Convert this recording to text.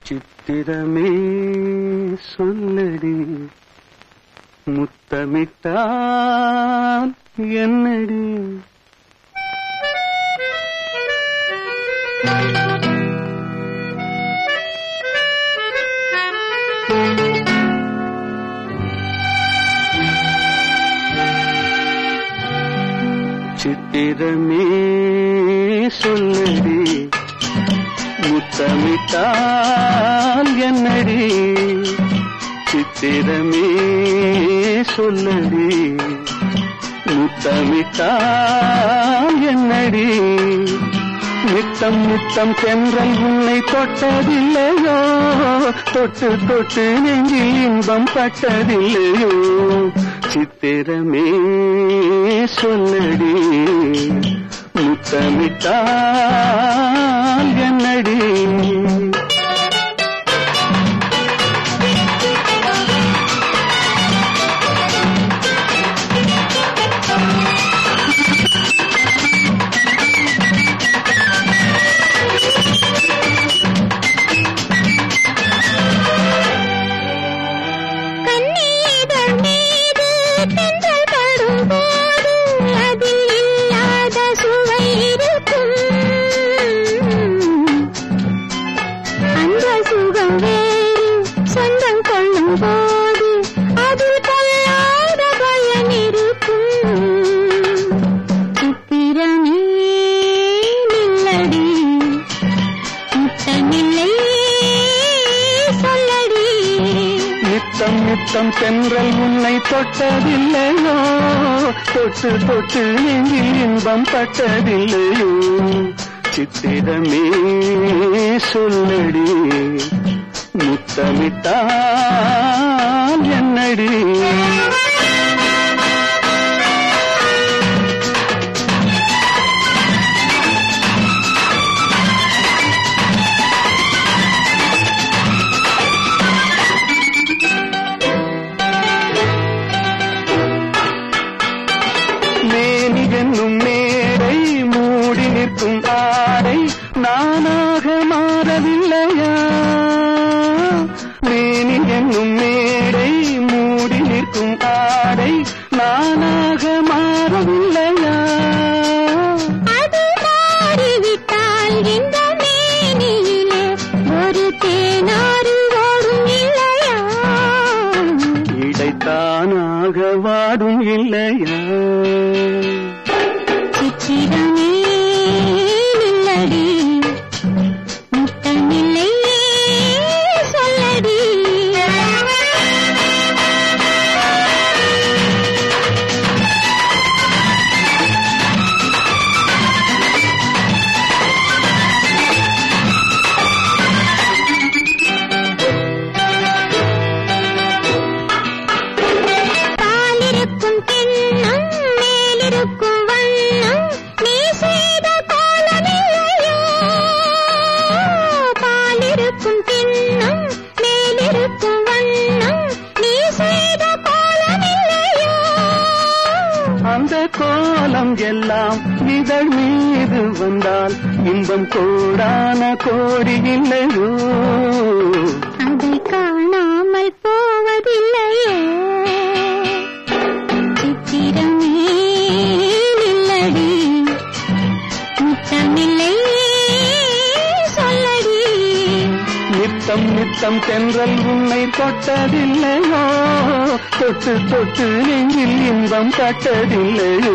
சித்திரமே சொல்லடி முத்தமிட்டால் என்னடி சித்திரமே சொல்லடி முத்தமிட்டால் என்னடி சித்திரமே சொல்லடி முத்தமிட்டால் என்னடி நித்தம் நித்தம் சென்றல் உன்னை தொட்டதில்லையோ தொட்டு தொட்டு நெஞ்சில் இன்பம் பட்டதில்லையோ சித்திரமே சொல்லடி முத்தமிட்டால் என்னடி நித்தம் சென்றல் உன்னை தொட்டதில்லையோ தொட்டு தொட்டு நெஞ்சில் இன்பம் பட்டதில்லையோ சித்திரமே சொல்லடி முத்தமிட்டால் என்னடி என்னும் மேடை மூடி நிற்கும் ஆடை நானாக மாறவில்லையா மேனி என்னும் மேடை மூடி நிற்கும் ஆடை நானாக மாறவில்லையா அது மாறிவிட்டால் இந்த மேனியிலே ஒரு தேனாறு ஓடும் இல்லையா இடைத்தானாக வாடும் இல்லையா சித்திரமே நில்லடி முத்தமில்லை சொல்லடி பாலிருக்கும் கிண்ணம் மேலிருக்கும் அந்த கோலம் எல்லாம் இதழ் மீது வந்தால் இன்பம் கோடான கோடி இல்லையோ அதை காணாமல் போவதில்லையே சித்திரமே நில்லடி முத்தமில்லை சொல்லடி நித்தம் நித்தம் தென்றல் உன்னை தொட்டதில்லையோ தொட்டு தொட்டு நெஞ்சில் இன்பம் பட்டதில்லையோ